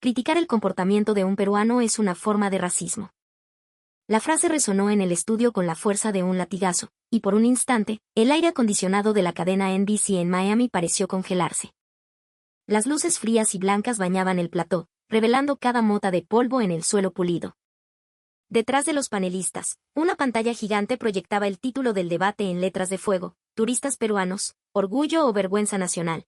criticar el comportamiento de un peruano es una forma de racismo. La frase resonó en el estudio con la fuerza de un latigazo, y por un instante, el aire acondicionado de la cadena NBC en Miami pareció congelarse. Las luces frías y blancas bañaban el plató, revelando cada mota de polvo en el suelo pulido. Detrás de los panelistas, una pantalla gigante proyectaba el título del debate en letras de fuego: turistas peruanos, orgullo o vergüenza nacional.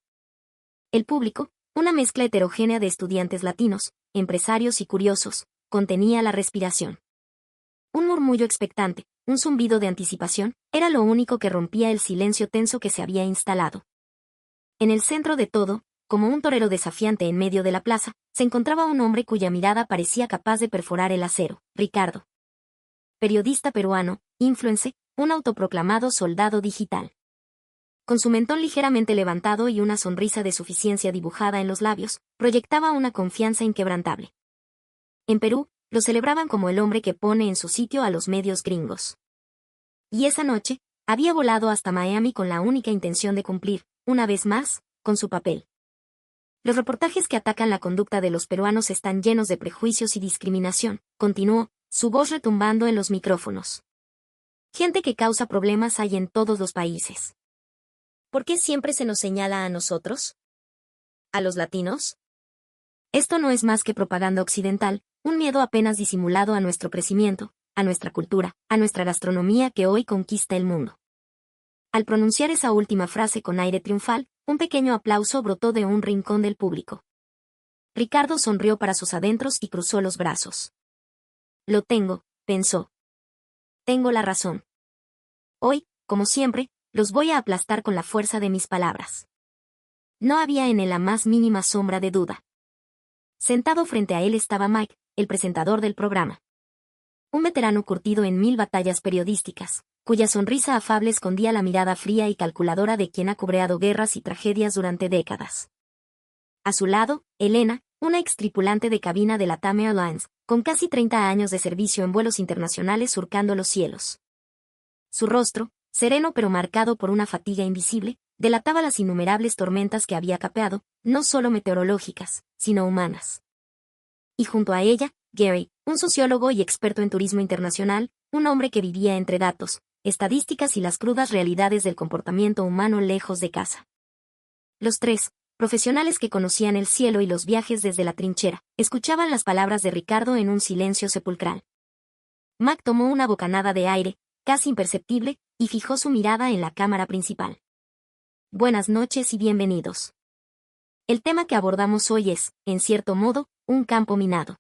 El público, una mezcla heterogénea de estudiantes latinos, empresarios y curiosos, contenía la respiración. Un murmullo expectante, un zumbido de anticipación, era lo único que rompía el silencio tenso que se había instalado. En el centro de todo, como un torero desafiante en medio de la plaza, se encontraba un hombre cuya mirada parecía capaz de perforar el acero: Ricardo. Periodista peruano, influencer, un autoproclamado soldado digital. Con su mentón ligeramente levantado y una sonrisa de suficiencia dibujada en los labios, proyectaba una confianza inquebrantable. En Perú, lo celebraban como el hombre que pone en su sitio a los medios gringos. Y esa noche, había volado hasta Miami con la única intención de cumplir, una vez más, con su papel. Los reportajes que atacan la conducta de los peruanos están llenos de prejuicios y discriminación, continuó, su voz retumbando en los micrófonos. Gente que causa problemas hay en todos los países. ¿Por qué siempre se nos señala a nosotros? ¿A los latinos? Esto no es más que propaganda occidental, un miedo apenas disimulado a nuestro crecimiento, a nuestra cultura, a nuestra gastronomía que hoy conquista el mundo. Al pronunciar esa última frase con aire triunfal, un pequeño aplauso brotó de un rincón del público. Ricardo sonrió para sus adentros y cruzó los brazos. Lo tengo, pensó. Tengo la razón. Hoy, como siempre, los voy a aplastar con la fuerza de mis palabras. No había en él la más mínima sombra de duda. Sentado frente a él estaba Mike, el presentador del programa. Un veterano curtido en 1000 batallas periodísticas, cuya sonrisa afable escondía la mirada fría y calculadora de quien ha cubreado guerras y tragedias durante décadas. A su lado, Elena, una extripulante de cabina de la LATAM Airlines, con casi 30 años de servicio en vuelos internacionales surcando los cielos. Su rostro, sereno pero marcado por una fatiga invisible, delataba las innumerables tormentas que había capeado, no solo meteorológicas, sino humanas. Y junto a ella, Gary, un sociólogo y experto en turismo internacional, un hombre que vivía entre datos, estadísticas y las crudas realidades del comportamiento humano lejos de casa. Los tres, profesionales que conocían el cielo y los viajes desde la trinchera, escuchaban las palabras de Ricardo en un silencio sepulcral. Mac tomó una bocanada de aire, casi imperceptible, y fijó su mirada en la cámara principal. Buenas noches y bienvenidos. El tema que abordamos hoy es, en cierto modo, un campo minado.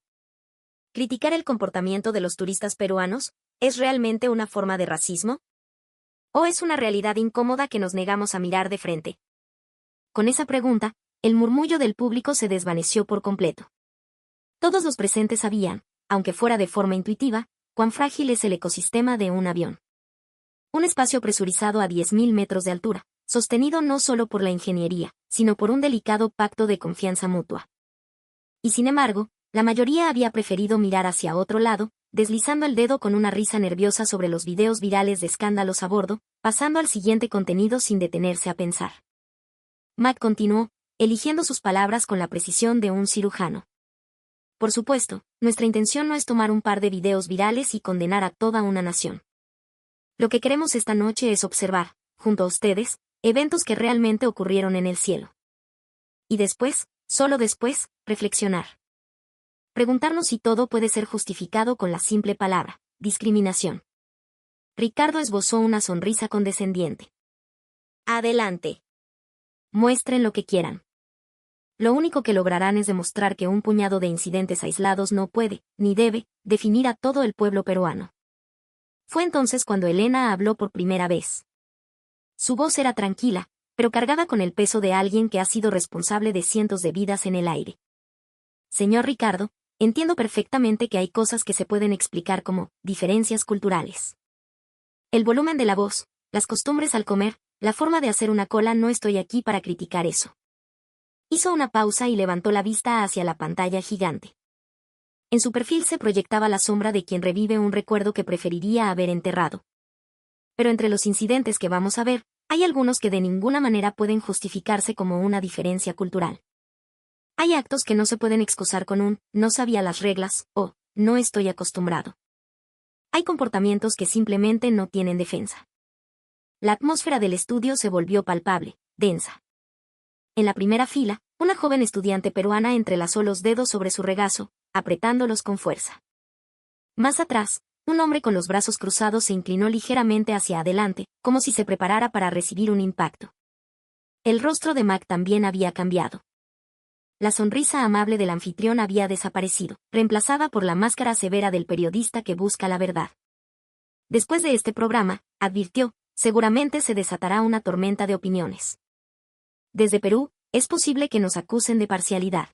¿Criticar el comportamiento de los turistas peruanos es realmente una forma de racismo? ¿O es una realidad incómoda que nos negamos a mirar de frente? Con esa pregunta, el murmullo del público se desvaneció por completo. Todos los presentes sabían, aunque fuera de forma intuitiva, cuán frágil es el ecosistema de un avión. Un espacio presurizado a 10.000 metros de altura, sostenido no solo por la ingeniería, sino por un delicado pacto de confianza mutua. Y sin embargo, la mayoría había preferido mirar hacia otro lado, deslizando el dedo con una risa nerviosa sobre los videos virales de escándalos a bordo, pasando al siguiente contenido sin detenerse a pensar. Matt continuó, eligiendo sus palabras con la precisión de un cirujano. Por supuesto, nuestra intención no es tomar un par de videos virales y condenar a toda una nación. Lo que queremos esta noche es observar, junto a ustedes, eventos que realmente ocurrieron en el cielo. Y después, solo después, reflexionar. Preguntarnos si todo puede ser justificado con la simple palabra, discriminación. Ricardo esbozó una sonrisa condescendiente. Adelante. Muestren lo que quieran. Lo único que lograrán es demostrar que un puñado de incidentes aislados no puede, ni debe, definir a todo el pueblo peruano. Fue entonces cuando Elena habló por primera vez. Su voz era tranquila, pero cargada con el peso de alguien que ha sido responsable de cientos de vidas en el aire. Señor Ricardo, entiendo perfectamente que hay cosas que se pueden explicar como diferencias culturales. El volumen de la voz, las costumbres al comer, la forma de hacer una cola, no estoy aquí para criticar eso. Hizo una pausa y levantó la vista hacia la pantalla gigante. En su perfil se proyectaba la sombra de quien revive un recuerdo que preferiría haber enterrado. Pero entre los incidentes que vamos a ver, hay algunos que de ninguna manera pueden justificarse como una diferencia cultural. Hay actos que no se pueden excusar con un «no sabía las reglas» o «no estoy acostumbrado». Hay comportamientos que simplemente no tienen defensa. La atmósfera del estudio se volvió palpable, densa. En la primera fila, una joven estudiante peruana entrelazó los dedos sobre su regazo, apretándolos con fuerza. Más atrás, un hombre con los brazos cruzados se inclinó ligeramente hacia adelante, como si se preparara para recibir un impacto. El rostro de Mac también había cambiado. La sonrisa amable del anfitrión había desaparecido, reemplazada por la máscara severa del periodista que busca la verdad. Después de este programa, advirtió, seguramente se desatará una tormenta de opiniones. Desde Perú, es posible que nos acusen de parcialidad.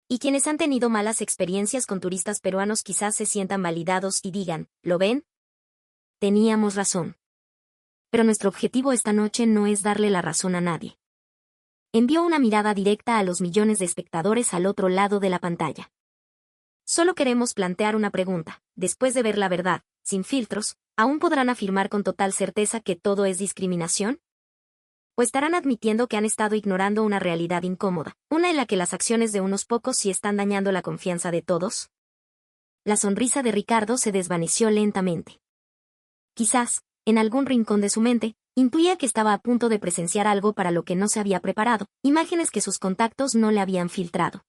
Y quienes han tenido malas experiencias con turistas peruanos quizás se sientan validados y digan, ¿lo ven? Teníamos razón. Pero nuestro objetivo esta noche no es darle la razón a nadie. Envió una mirada directa a los millones de espectadores al otro lado de la pantalla. Solo queremos plantear una pregunta. Después de ver la verdad, sin filtros, ¿aún podrán afirmar con total certeza que todo es discriminación? ¿O estarán admitiendo que han estado ignorando una realidad incómoda, una en la que las acciones de unos pocos sí están dañando la confianza de todos? La sonrisa de Ricardo se desvaneció lentamente. Quizás, en algún rincón de su mente, intuía que estaba a punto de presenciar algo para lo que no se había preparado, imágenes que sus contactos no le habían filtrado.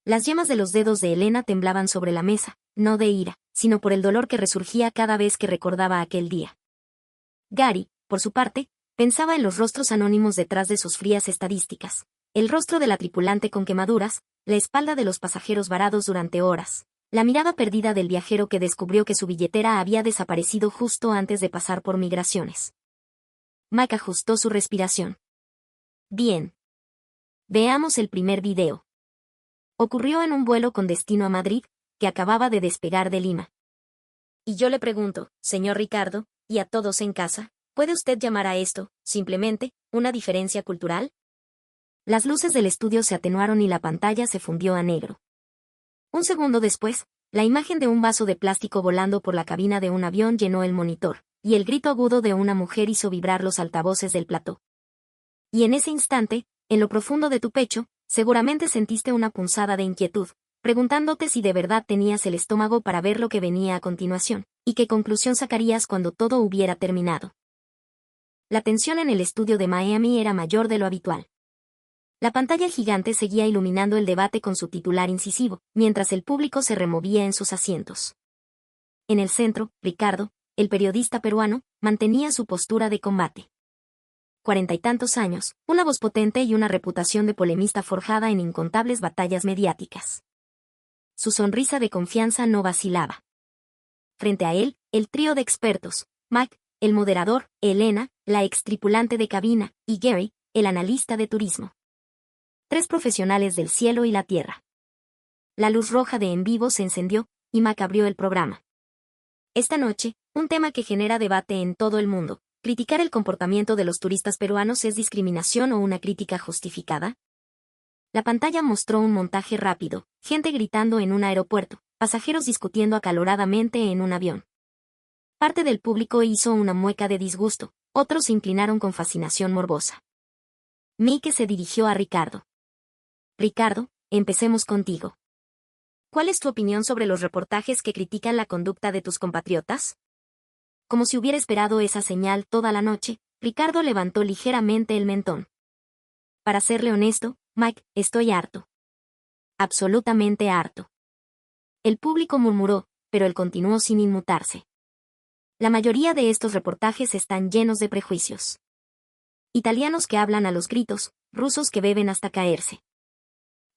Las yemas de los dedos de Elena temblaban sobre la mesa, no de ira, sino por el dolor que resurgía cada vez que recordaba aquel día. Gary, por su parte, pensaba en los rostros anónimos detrás de sus frías estadísticas, el rostro de la tripulante con quemaduras, la espalda de los pasajeros varados durante horas, la mirada perdida del viajero que descubrió que su billetera había desaparecido justo antes de pasar por migraciones. Mac ajustó su respiración. Bien. Veamos el primer video. Ocurrió en un vuelo con destino a Madrid, que acababa de despegar de Lima. Y yo le pregunto, señor Ricardo, y a todos en casa, ¿puede usted llamar a esto, simplemente, una diferencia cultural? Las luces del estudio se atenuaron y la pantalla se fundió a negro. Un segundo después, la imagen de un vaso de plástico volando por la cabina de un avión llenó el monitor, y el grito agudo de una mujer hizo vibrar los altavoces del plató. Y en ese instante, en lo profundo de tu pecho, seguramente sentiste una punzada de inquietud, preguntándote si de verdad tenías el estómago para ver lo que venía a continuación, y qué conclusión sacarías cuando todo hubiera terminado. La tensión en el estudio de Miami era mayor de lo habitual. La pantalla gigante seguía iluminando el debate con su titular incisivo, mientras el público se removía en sus asientos. En el centro, Ricardo, el periodista peruano, mantenía su postura de combate. 40 y tantos años, una voz potente y una reputación de polemista forjada en incontables batallas mediáticas. Su sonrisa de confianza no vacilaba. Frente a él, el trío de expertos, Mac, el moderador, Elena, la extripulante de cabina, y Gary, el analista de turismo. 3 profesionales del cielo y la tierra. La luz roja de en vivo se encendió, y Mac abrió el programa. Esta noche, un tema que genera debate en todo el mundo. ¿Criticar el comportamiento de los turistas peruanos es discriminación o una crítica justificada? La pantalla mostró un montaje rápido, gente gritando en un aeropuerto, pasajeros discutiendo acaloradamente en un avión. Parte del público hizo una mueca de disgusto, otros se inclinaron con fascinación morbosa. Mike se dirigió a Ricardo. Ricardo, empecemos contigo. ¿Cuál es tu opinión sobre los reportajes que critican la conducta de tus compatriotas? Como si hubiera esperado esa señal toda la noche, Ricardo levantó ligeramente el mentón. Para serle honesto, Mike, estoy harto. Absolutamente harto. El público murmuró, pero él continuó sin inmutarse. La mayoría de estos reportajes están llenos de prejuicios. Italianos que hablan a los gritos, rusos que beben hasta caerse.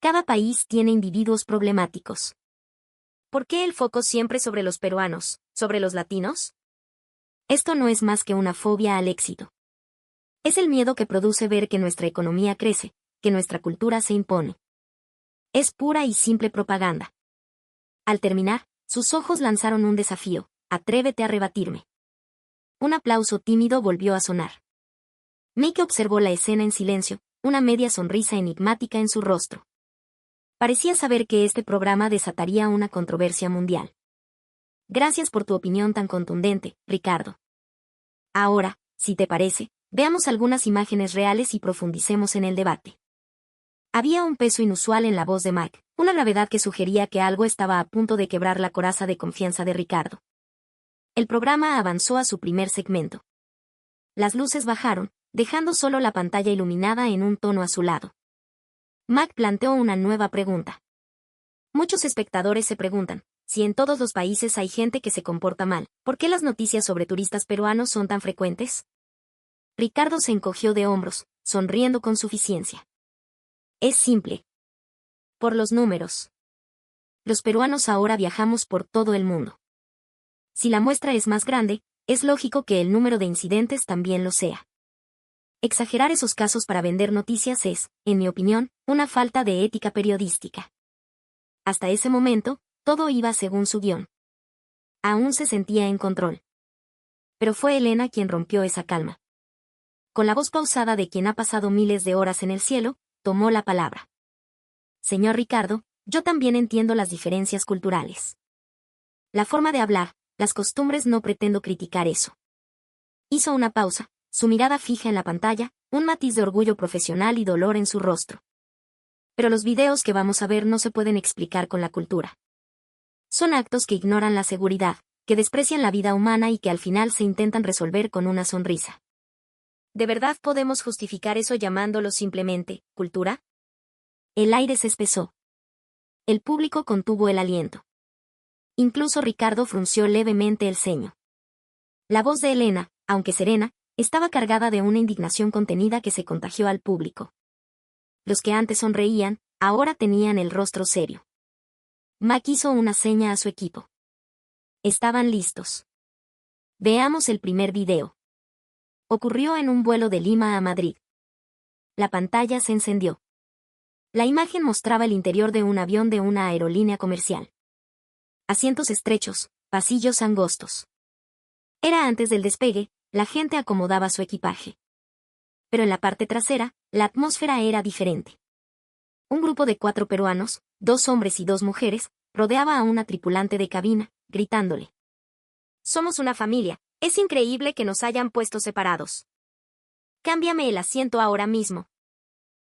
Cada país tiene individuos problemáticos. ¿Por qué el foco siempre sobre los peruanos, sobre los latinos? Esto no es más que una fobia al éxito. Es el miedo que produce ver que nuestra economía crece, que nuestra cultura se impone. Es pura y simple propaganda. Al terminar, sus ojos lanzaron un desafío: atrévete a rebatirme. Un aplauso tímido volvió a sonar. Mike observó la escena en silencio, una media sonrisa enigmática en su rostro. Parecía saber que este programa desataría una controversia mundial. Gracias por tu opinión tan contundente, Ricardo. Ahora, si te parece, veamos algunas imágenes reales y profundicemos en el debate. Había un peso inusual en la voz de Mike, una gravedad que sugería que algo estaba a punto de quebrar la coraza de confianza de Ricardo. El programa avanzó a su primer segmento. Las luces bajaron, dejando solo la pantalla iluminada en un tono azulado. Mike planteó una nueva pregunta. Muchos espectadores se preguntan, si en todos los países hay gente que se comporta mal, ¿por qué las noticias sobre turistas peruanos son tan frecuentes? Ricardo se encogió de hombros, sonriendo con suficiencia. Es simple. Por los números. Los peruanos ahora viajamos por todo el mundo. Si la muestra es más grande, es lógico que el número de incidentes también lo sea. Exagerar esos casos para vender noticias es, en mi opinión, una falta de ética periodística. Hasta ese momento, todo iba según su guión. Aún se sentía en control. Pero fue Elena quien rompió esa calma. Con la voz pausada de quien ha pasado miles de horas en el cielo, tomó la palabra. Señor Ricardo, yo también entiendo las diferencias culturales. La forma de hablar, las costumbres, no pretendo criticar eso. Hizo una pausa, su mirada fija en la pantalla, un matiz de orgullo profesional y dolor en su rostro. Pero los videos que vamos a ver no se pueden explicar con la cultura. Son actos que ignoran la seguridad, que desprecian la vida humana y que al final se intentan resolver con una sonrisa. ¿De verdad podemos justificar eso llamándolo simplemente cultura? El aire se espesó. El público contuvo el aliento. Incluso Ricardo frunció levemente el ceño. La voz de Elena, aunque serena, estaba cargada de una indignación contenida que se contagió al público. Los que antes sonreían, ahora tenían el rostro serio. Mac hizo una seña a su equipo. Estaban listos. Veamos el primer video. Ocurrió en un vuelo de Lima a Madrid. La pantalla se encendió. La imagen mostraba el interior de un avión de una aerolínea comercial. Asientos estrechos, pasillos angostos. Era antes del despegue, la gente acomodaba su equipaje. Pero en la parte trasera, la atmósfera era diferente. Un grupo de 4 peruanos, 2 hombres y 2 mujeres, rodeaba a una tripulante de cabina, gritándole. Somos una familia, es increíble que nos hayan puesto separados. Cámbiame el asiento ahora mismo.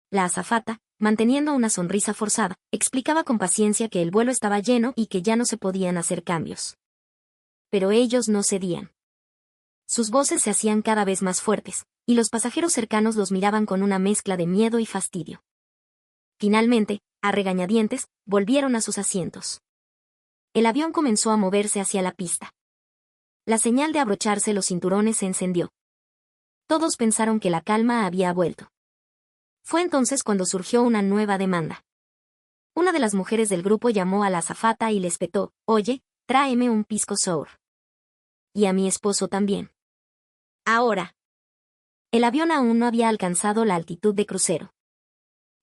La azafata, manteniendo una sonrisa forzada, explicaba con paciencia que el vuelo estaba lleno y que ya no se podían hacer cambios. Pero ellos no cedían. Sus voces se hacían cada vez más fuertes, y los pasajeros cercanos los miraban con una mezcla de miedo y fastidio. Finalmente, a regañadientes, volvieron a sus asientos. El avión comenzó a moverse hacia la pista. La señal de abrocharse los cinturones se encendió. Todos pensaron que la calma había vuelto. Fue entonces cuando surgió una nueva demanda. Una de las mujeres del grupo llamó a la azafata y le espetó, «Oye, tráeme un pisco sour. Y a mi esposo también». Ahora. El avión aún no había alcanzado la altitud de crucero.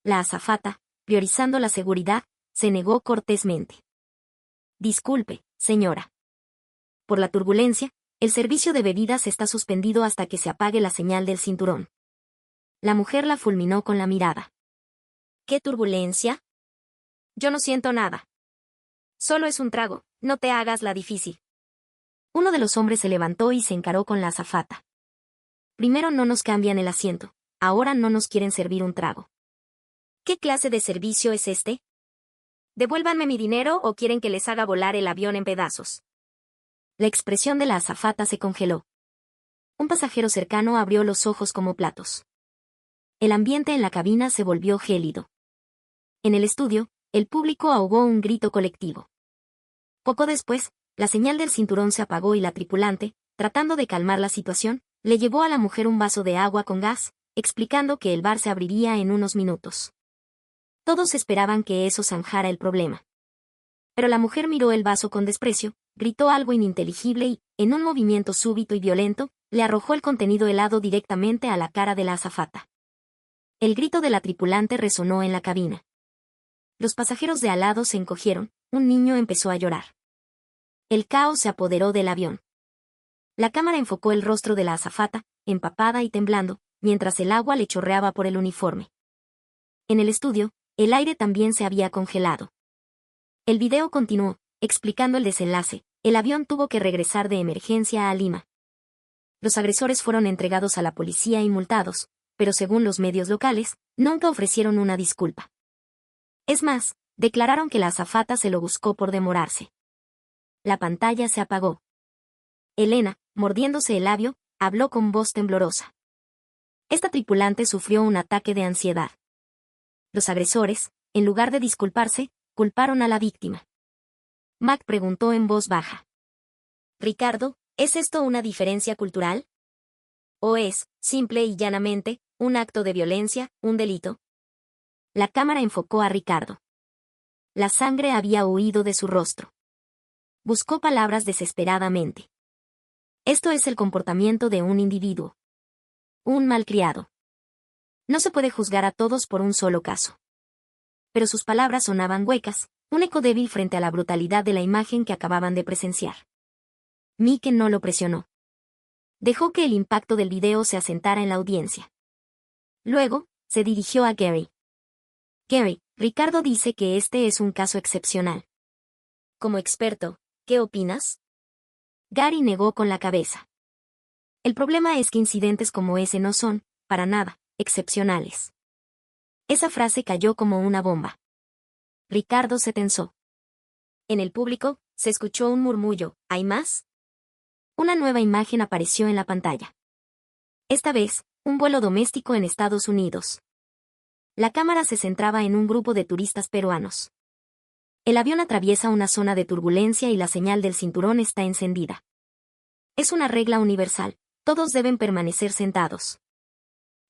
La azafata, priorizando la seguridad, se negó cortésmente. Disculpe, señora. Por la turbulencia, el servicio de bebidas está suspendido hasta que se apague la señal del cinturón. La mujer la fulminó con la mirada. ¿Qué turbulencia? Yo no siento nada. Solo es un trago, no te hagas la difícil. Uno de los hombres se levantó y se encaró con la azafata. Primero no nos cambian el asiento, ahora no nos quieren servir un trago. ¿Qué clase de servicio es este? ¿Devuélvanme mi dinero o quieren que les haga volar el avión en pedazos? La expresión de la azafata se congeló. Un pasajero cercano abrió los ojos como platos. El ambiente en la cabina se volvió gélido. En el estudio, el público ahogó un grito colectivo. Poco después, la señal del cinturón se apagó y la tripulante, tratando de calmar la situación, le llevó a la mujer un vaso de agua con gas, explicando que el bar se abriría en unos minutos. Todos esperaban que eso zanjara el problema. Pero la mujer miró el vaso con desprecio, gritó algo ininteligible y, en un movimiento súbito y violento, le arrojó el contenido helado directamente a la cara de la azafata. El grito de la tripulante resonó en la cabina. Los pasajeros de al lado se encogieron, un niño empezó a llorar. El caos se apoderó del avión. La cámara enfocó el rostro de la azafata, empapada y temblando, mientras el agua le chorreaba por el uniforme. En el estudio, el aire también se había congelado. El video continuó, explicando el desenlace. El avión tuvo que regresar de emergencia a Lima. Los agresores fueron entregados a la policía y multados, pero según los medios locales, nunca ofrecieron una disculpa. Es más, declararon que la azafata se lo buscó por demorarse. La pantalla se apagó. Elena, mordiéndose el labio, habló con voz temblorosa. Esta tripulante sufrió un ataque de ansiedad. Los agresores, en lugar de disculparse, culparon a la víctima. Mac preguntó en voz baja. Ricardo, ¿es esto una diferencia cultural? ¿O es, simple y llanamente, un acto de violencia, un delito? La cámara enfocó a Ricardo. La sangre había huido de su rostro. Buscó palabras desesperadamente. Esto es el comportamiento de un individuo. Un malcriado. No se puede juzgar a todos por un solo caso. Pero sus palabras sonaban huecas, un eco débil frente a la brutalidad de la imagen que acababan de presenciar. Mike no lo presionó. Dejó que el impacto del video se asentara en la audiencia. Luego, se dirigió a Gary. Gary, Ricardo dice que este es un caso excepcional. Como experto, ¿qué opinas? Gary negó con la cabeza. El problema es que incidentes como ese no son, para nada, excepcionales. Esa frase cayó como una bomba. Ricardo se tensó. En el público, se escuchó un murmullo, ¿hay más? Una nueva imagen apareció en la pantalla. Esta vez, un vuelo doméstico en Estados Unidos. La cámara se centraba en un grupo de turistas peruanos. El avión atraviesa una zona de turbulencia y la señal del cinturón está encendida. Es una regla universal, todos deben permanecer sentados.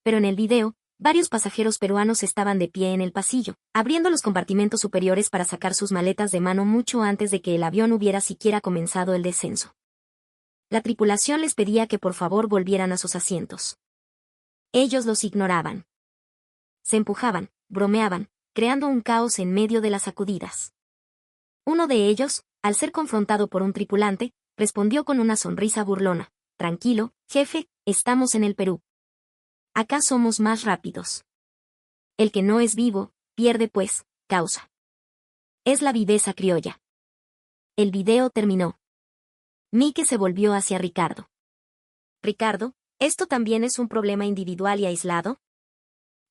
Pero en el video, varios pasajeros peruanos estaban de pie en el pasillo, abriendo los compartimentos superiores para sacar sus maletas de mano mucho antes de que el avión hubiera siquiera comenzado el descenso. La tripulación les pedía que por favor volvieran a sus asientos. Ellos los ignoraban. Se empujaban, bromeaban, creando un caos en medio de las sacudidas. Uno de ellos, al ser confrontado por un tripulante, respondió con una sonrisa burlona: «Tranquilo, jefe, estamos en el Perú. Acá somos más rápidos. El que no es vivo, pierde pues, causa. Es la viveza criolla». El video terminó. Mike se volvió hacia Ricardo. Ricardo, ¿esto también es un problema individual y aislado?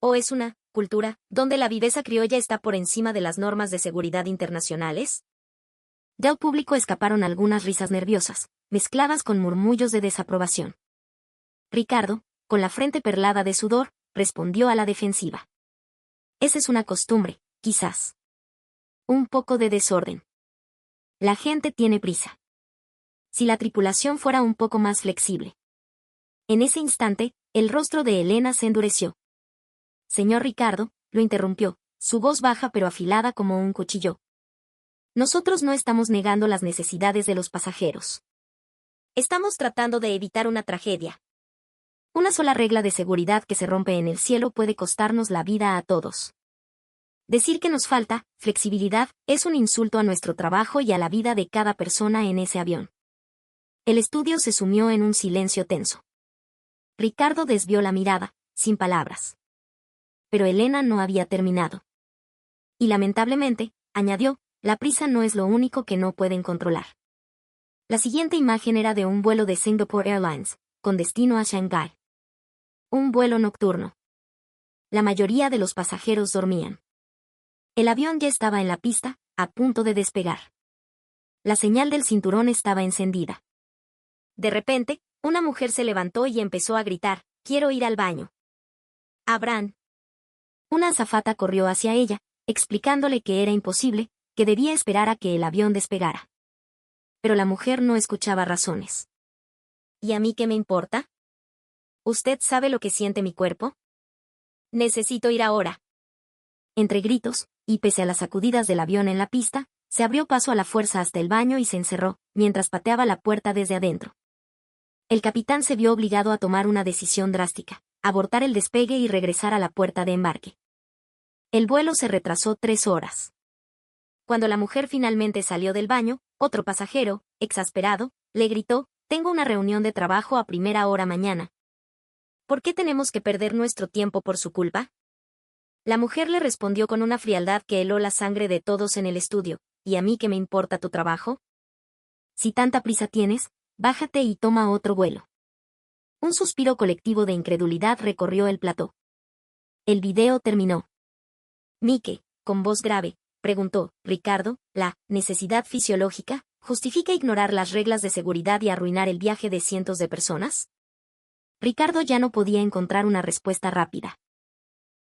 ¿O es una cultura donde la viveza criolla está por encima de las normas de seguridad internacionales? Del público escaparon algunas risas nerviosas, mezcladas con murmullos de desaprobación. Ricardo, con la frente perlada de sudor, respondió a la defensiva. Esa es una costumbre, quizás. Un poco de desorden. La gente tiene prisa. Si la tripulación fuera un poco más flexible. En ese instante, el rostro de Elena se endureció. Señor Ricardo, lo interrumpió, su voz baja pero afilada como un cuchillo. Nosotros no estamos negando las necesidades de los pasajeros. Estamos tratando de evitar una tragedia. Una sola regla de seguridad que se rompe en el cielo puede costarnos la vida a todos. Decir que nos falta flexibilidad es un insulto a nuestro trabajo y a la vida de cada persona en ese avión. El estudio se sumió en un silencio tenso. Ricardo desvió la mirada, sin palabras. Pero Elena no había terminado. Y lamentablemente, añadió, la prisa no es lo único que no pueden controlar. La siguiente imagen era de un vuelo de Singapore Airlines, con destino a Shanghái. Un vuelo nocturno. La mayoría de los pasajeros dormían. El avión ya estaba en la pista, a punto de despegar. La señal del cinturón estaba encendida. De repente, una mujer se levantó y empezó a gritar, «Quiero ir al baño». «Abraham». Una azafata corrió hacia ella, explicándole que era imposible, que debía esperar a que el avión despegara. Pero la mujer no escuchaba razones. ¿Y a mí qué me importa? ¿Usted sabe lo que siente mi cuerpo? Necesito ir ahora. Entre gritos, y pese a las sacudidas del avión en la pista, se abrió paso a la fuerza hasta el baño y se encerró, mientras pateaba la puerta desde adentro. El capitán se vio obligado a tomar una decisión drástica, abortar el despegue y regresar a la puerta de embarque. El vuelo se retrasó 3 horas. Cuando la mujer finalmente salió del baño, otro pasajero, exasperado, le gritó, «Tengo una reunión de trabajo a primera hora mañana. ¿Por qué tenemos que perder nuestro tiempo por su culpa?» La mujer le respondió con una frialdad que heló la sangre de todos en el estudio, «¿Y a mí qué me importa tu trabajo? Si tanta prisa tienes, bájate y toma otro vuelo». Un suspiro colectivo de incredulidad recorrió el plató. El video terminó. Mike, con voz grave, preguntó, Ricardo, ¿la necesidad fisiológica justifica ignorar las reglas de seguridad y arruinar el viaje de cientos de personas? Ricardo ya no podía encontrar una respuesta rápida.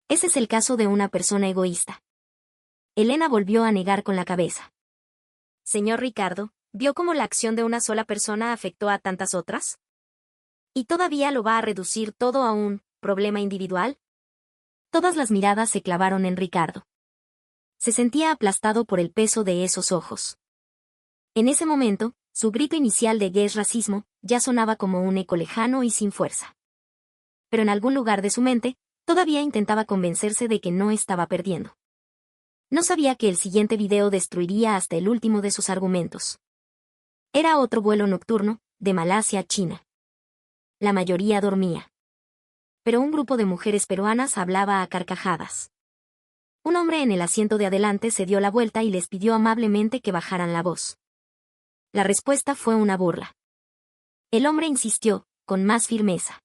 Ese es el caso de una persona egoísta. Elena volvió a negar con la cabeza. Señor Ricardo, ¿vio cómo la acción de una sola persona afectó a tantas otras? ¿Y todavía lo va a reducir todo a un problema individual? Todas las miradas se clavaron en Ricardo. Se sentía aplastado por el peso de esos ojos. En ese momento, su grito inicial de "¡Gué es racismo!" ya sonaba como un eco lejano y sin fuerza. Pero en algún lugar de su mente, todavía intentaba convencerse de que no estaba perdiendo. No sabía que el siguiente video destruiría hasta el último de sus argumentos. Era otro vuelo nocturno, de Malasia a China. La mayoría dormía. Pero un grupo de mujeres peruanas hablaba a carcajadas. Un hombre en el asiento de adelante se dio la vuelta y les pidió amablemente que bajaran la voz. La respuesta fue una burla. El hombre insistió, con más firmeza.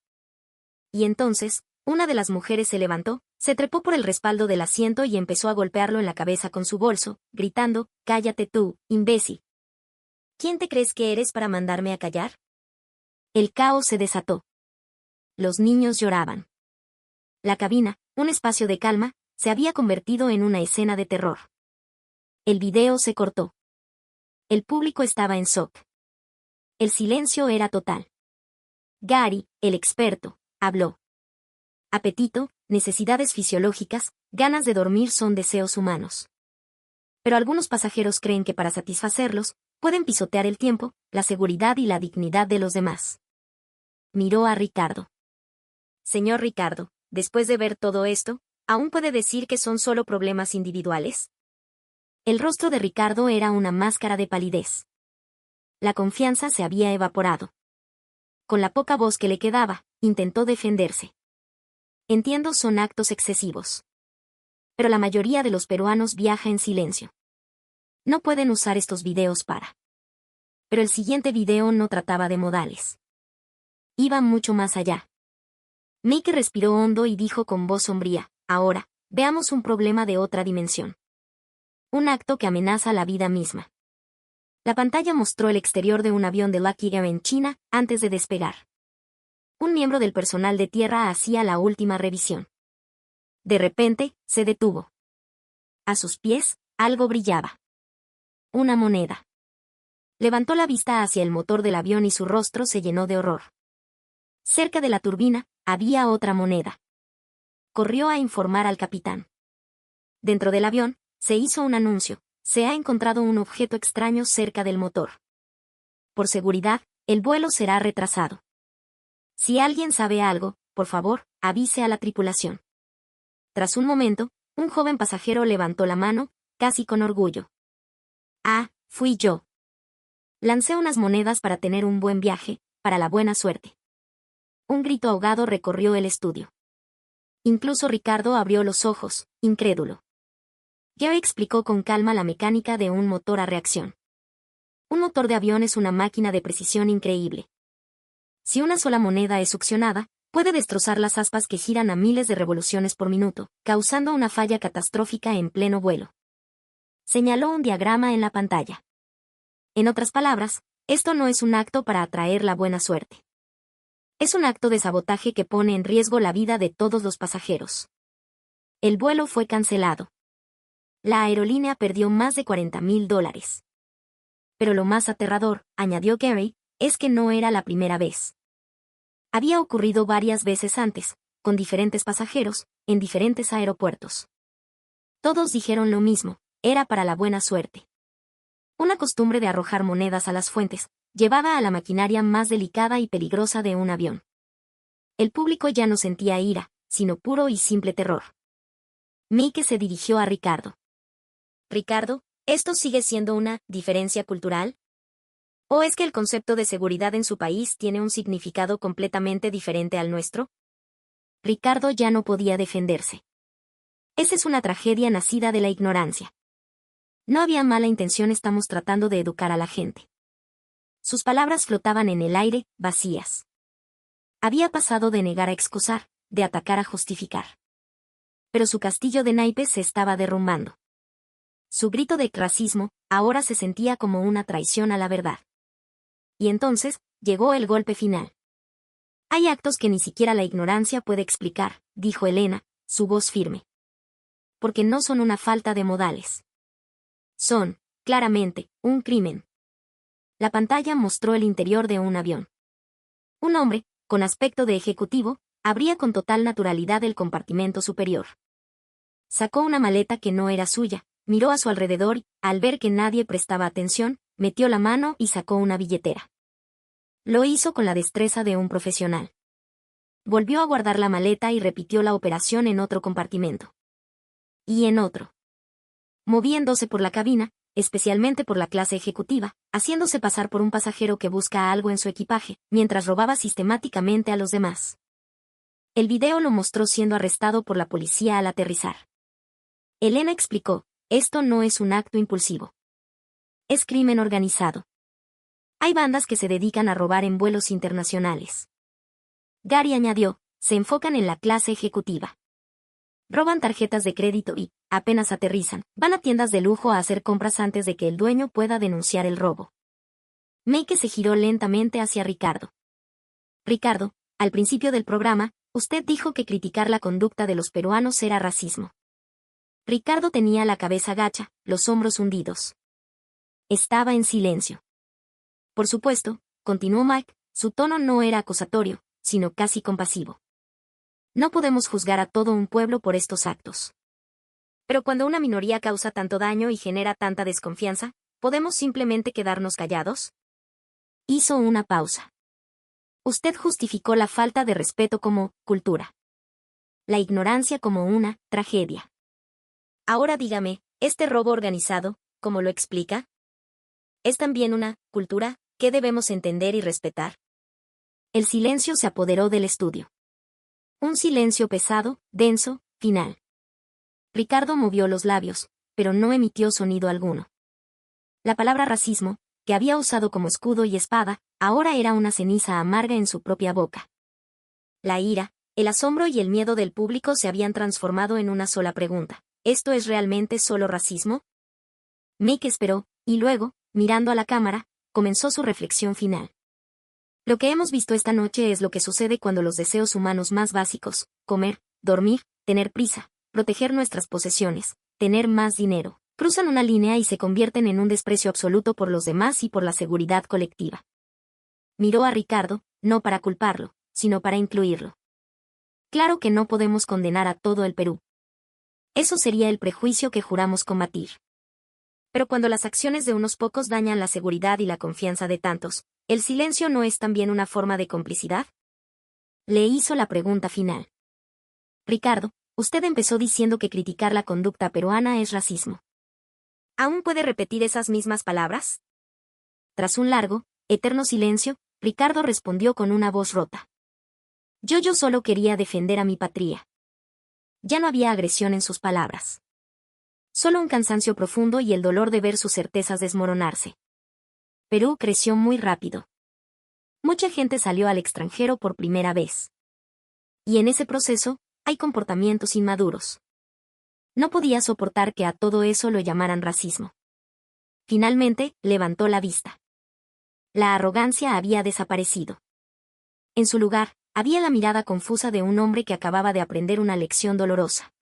Y entonces, una de las mujeres se levantó, se trepó por el respaldo del asiento y empezó a golpearlo en la cabeza con su bolso, gritando, «¡Cállate tú, imbécil! ¿Quién te crees que eres para mandarme a callar?» El caos se desató. Los niños lloraban. La cabina, un espacio de calma, se había convertido en una escena de terror. El video se cortó. El público estaba en shock. El silencio era total. Gary, el experto, habló. Apetito, necesidades fisiológicas, ganas de dormir son deseos humanos. Pero algunos pasajeros creen que para satisfacerlos, pueden pisotear el tiempo, la seguridad y la dignidad de los demás. Miró a Ricardo. Señor Ricardo, después de ver todo esto, ¿aún puede decir que son solo problemas individuales? El rostro de Ricardo era una máscara de palidez. La confianza se había evaporado. Con la poca voz que le quedaba, intentó defenderse. Entiendo, son actos excesivos. Pero la mayoría de los peruanos viaja en silencio. No pueden usar estos videos para. Pero el siguiente video no trataba de modales. Iba mucho más allá. Mike respiró hondo y dijo con voz sombría, ahora, veamos un problema de otra dimensión. Un acto que amenaza la vida misma. La pantalla mostró el exterior de un avión de Lucky Air en China, antes de despegar. Un miembro del personal de tierra hacía la última revisión. De repente, se detuvo. A sus pies, algo brillaba. Una moneda. Levantó la vista hacia el motor del avión y su rostro se llenó de horror. Cerca de la turbina, había otra moneda. Corrió a informar al capitán. Dentro del avión, se hizo un anuncio. Se ha encontrado un objeto extraño cerca del motor. Por seguridad, el vuelo será retrasado. Si alguien sabe algo, por favor, avise a la tripulación. Tras un momento, un joven pasajero levantó la mano, casi con orgullo. Ah, fui yo. Lancé unas monedas para tener un buen viaje, para la buena suerte. Un grito ahogado recorrió el estudio. Incluso Ricardo abrió los ojos, incrédulo. Gary explicó con calma la mecánica de un motor a reacción. Un motor de avión es una máquina de precisión increíble. Si una sola moneda es succionada, puede destrozar las aspas que giran a miles de revoluciones por minuto, causando una falla catastrófica en pleno vuelo. Señaló un diagrama en la pantalla. En otras palabras, esto no es un acto para atraer la buena suerte. Es un acto de sabotaje que pone en riesgo la vida de todos los pasajeros. El vuelo fue cancelado. La aerolínea perdió más de $40,000. Pero lo más aterrador, añadió Gary, es que no era la primera vez. Había ocurrido varias veces antes, con diferentes pasajeros, en diferentes aeropuertos. Todos dijeron lo mismo, era para la buena suerte. Una costumbre de arrojar monedas a las fuentes, llevada a la maquinaria más delicada y peligrosa de un avión. El público ya no sentía ira, sino puro y simple terror. Mike se dirigió a Ricardo. Ricardo, ¿esto sigue siendo una diferencia cultural? ¿O es que el concepto de seguridad en su país tiene un significado completamente diferente al nuestro? Ricardo ya no podía defenderse. Esa es una tragedia nacida de la ignorancia. No había mala intención, estamos tratando de educar a la gente. Sus palabras flotaban en el aire, vacías. Había pasado de negar a excusar, de atacar a justificar. Pero su castillo de naipes se estaba derrumbando. Su grito de racismo ahora se sentía como una traición a la verdad. Y entonces, llegó el golpe final. Hay actos que ni siquiera la ignorancia puede explicar, dijo Elena, su voz firme. Porque no son una falta de modales. Son, claramente, un crimen. La pantalla mostró el interior de un avión. Un hombre, con aspecto de ejecutivo, abría con total naturalidad el compartimento superior. Sacó una maleta que no era suya, miró a su alrededor y, al ver que nadie prestaba atención, metió la mano y sacó una billetera. Lo hizo con la destreza de un profesional. Volvió a guardar la maleta y repitió la operación en otro compartimento. Y en otro. Moviéndose por la cabina, especialmente por la clase ejecutiva, haciéndose pasar por un pasajero que busca algo en su equipaje, mientras robaba sistemáticamente a los demás. El video lo mostró siendo arrestado por la policía al aterrizar. Elena explicó, esto no es un acto impulsivo. Es crimen organizado. Hay bandas que se dedican a robar en vuelos internacionales. Gary añadió, se enfocan en la clase ejecutiva. Roban tarjetas de crédito y, apenas aterrizan, van a tiendas de lujo a hacer compras antes de que el dueño pueda denunciar el robo. Meike se giró lentamente hacia Ricardo. Ricardo, al principio del programa, usted dijo que criticar la conducta de los peruanos era racismo. Ricardo tenía la cabeza gacha, los hombros hundidos. Estaba en silencio. Por supuesto, continuó Mike, su tono no era acusatorio, sino casi compasivo. No podemos juzgar a todo un pueblo por estos actos. Pero cuando una minoría causa tanto daño y genera tanta desconfianza, ¿podemos simplemente quedarnos callados? Hizo una pausa. Usted justificó la falta de respeto como cultura. La ignorancia como una tragedia. Ahora dígame, ¿este robo organizado, cómo lo explica? ¿Es también una cultura que debemos entender y respetar? El silencio se apoderó del estudio. Un silencio pesado, denso, final. Ricardo movió los labios, pero no emitió sonido alguno. La palabra racismo, que había usado como escudo y espada, ahora era una ceniza amarga en su propia boca. La ira, el asombro y el miedo del público se habían transformado en una sola pregunta. ¿Esto es realmente solo racismo? Mick esperó, y luego, mirando a la cámara, comenzó su reflexión final. Lo que hemos visto esta noche es lo que sucede cuando los deseos humanos más básicos, comer, dormir, tener prisa, proteger nuestras posesiones, tener más dinero, cruzan una línea y se convierten en un desprecio absoluto por los demás y por la seguridad colectiva. Miró a Ricardo, no para culparlo, sino para incluirlo. Claro que no podemos condenar a todo el Perú. Eso sería el prejuicio que juramos combatir. Pero cuando las acciones de unos pocos dañan la seguridad y la confianza de tantos, ¿el silencio no es también una forma de complicidad? Le hizo la pregunta final. Ricardo, usted empezó diciendo que criticar la conducta peruana es racismo. ¿Aún puede repetir esas mismas palabras? Tras un largo, eterno silencio, Ricardo respondió con una voz rota. Yo solo quería defender a mi patria. Ya no había agresión en sus palabras. Solo un cansancio profundo y el dolor de ver sus certezas desmoronarse. Perú creció muy rápido. Mucha gente salió al extranjero por primera vez. Y en ese proceso, hay comportamientos inmaduros. No podía soportar que a todo eso lo llamaran racismo. Finalmente, levantó la vista. La arrogancia había desaparecido. En su lugar, había la mirada confusa de un hombre que acababa de aprender una lección dolorosa.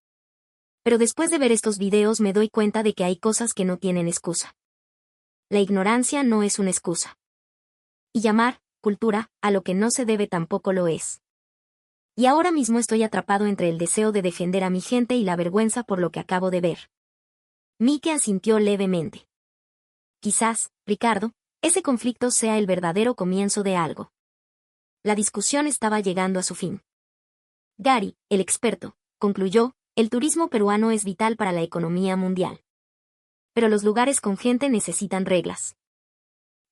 Pero después de ver estos videos me doy cuenta de que hay cosas que no tienen excusa. La ignorancia no es una excusa. Y llamar cultura a lo que no se debe tampoco lo es. Y ahora mismo estoy atrapado entre el deseo de defender a mi gente y la vergüenza por lo que acabo de ver. Mike asintió levemente. Quizás, Ricardo, ese conflicto sea el verdadero comienzo de algo. La discusión estaba llegando a su fin. Gary, el experto, concluyó, el turismo peruano es vital para la economía mundial. Pero los lugares con gente necesitan reglas.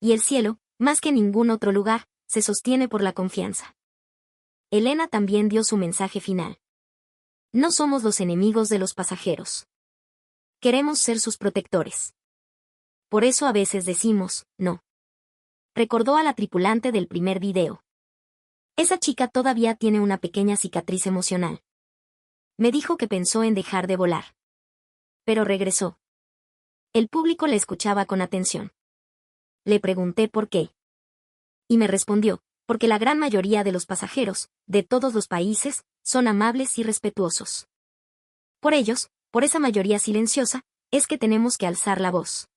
Y el cielo, más que ningún otro lugar, se sostiene por la confianza. Elena también dio su mensaje final. No somos los enemigos de los pasajeros. Queremos ser sus protectores. Por eso a veces decimos, no. Recordó a la tripulante del primer video. Esa chica todavía tiene una pequeña cicatriz emocional. Me dijo que pensó en dejar de volar. Pero regresó. El público le escuchaba con atención. Le pregunté por qué. Y me respondió, porque la gran mayoría de los pasajeros, de todos los países, son amables y respetuosos. Por ellos, por esa mayoría silenciosa, es que tenemos que alzar la voz.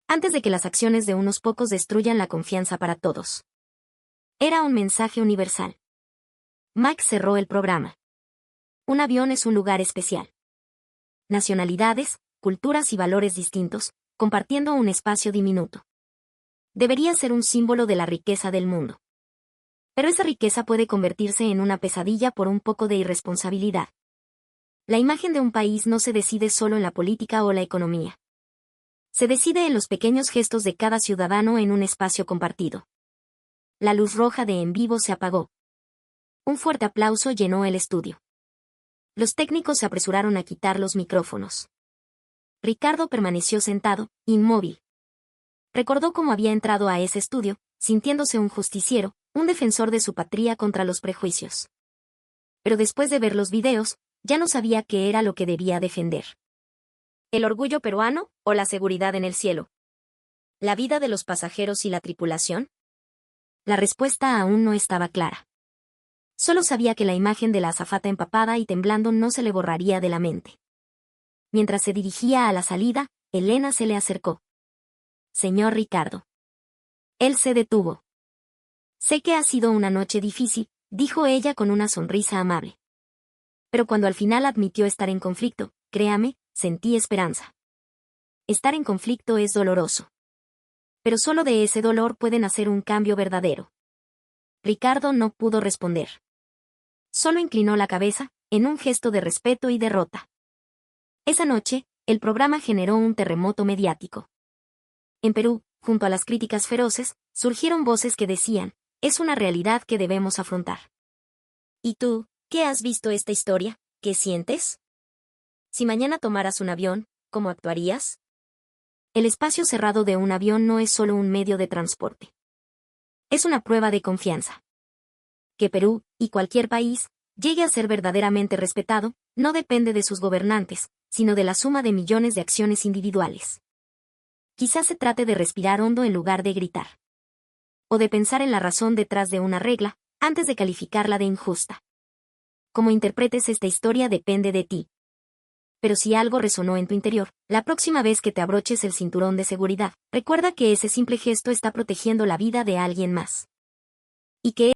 Antes de que las acciones de unos pocos destruyan la confianza para todos. Era un mensaje universal. Max cerró el programa. Un avión es un lugar especial. Nacionalidades, culturas y valores distintos, compartiendo un espacio diminuto. Debería ser un símbolo de la riqueza del mundo. Pero esa riqueza puede convertirse en una pesadilla por un poco de irresponsabilidad. La imagen de un país no se decide solo en la política o la economía. Se decide en los pequeños gestos de cada ciudadano en un espacio compartido. La luz roja de en vivo se apagó. Un fuerte aplauso llenó el estudio. Los técnicos se apresuraron a quitar los micrófonos. Ricardo permaneció sentado, inmóvil. Recordó cómo había entrado a ese estudio, sintiéndose un justiciero, un defensor de su patria contra los prejuicios. Pero después de ver los videos, ya no sabía qué era lo que debía defender. ¿El orgullo peruano o la seguridad en el cielo? ¿La vida de los pasajeros y la tripulación? La respuesta aún no estaba clara. Solo sabía que la imagen de la azafata empapada y temblando no se le borraría de la mente. Mientras se dirigía a la salida, Elena se le acercó. Señor Ricardo. Él se detuvo. Sé que ha sido una noche difícil, dijo ella con una sonrisa amable. Pero cuando al final admitió estar en conflicto, créame, sentí esperanza. Estar en conflicto es doloroso. Pero solo de ese dolor puede nacer un cambio verdadero. Ricardo no pudo responder. Solo inclinó la cabeza, en un gesto de respeto y derrota. Esa noche, el programa generó un terremoto mediático. En Perú, junto a las críticas feroces, surgieron voces que decían, es una realidad que debemos afrontar. ¿Y tú, qué has visto esta historia? ¿Qué sientes? Si mañana tomaras un avión, ¿cómo actuarías? El espacio cerrado de un avión no es solo un medio de transporte. Es una prueba de confianza. Que Perú, y cualquier país, llegue a ser verdaderamente respetado, no depende de sus gobernantes, sino de la suma de millones de acciones individuales. Quizás se trate de respirar hondo en lugar de gritar. O de pensar en la razón detrás de una regla, antes de calificarla de injusta. Cómo interpretes esta historia depende de ti. Pero si algo resonó en tu interior, la próxima vez que te abroches el cinturón de seguridad, recuerda que ese simple gesto está protegiendo la vida de alguien más. Y que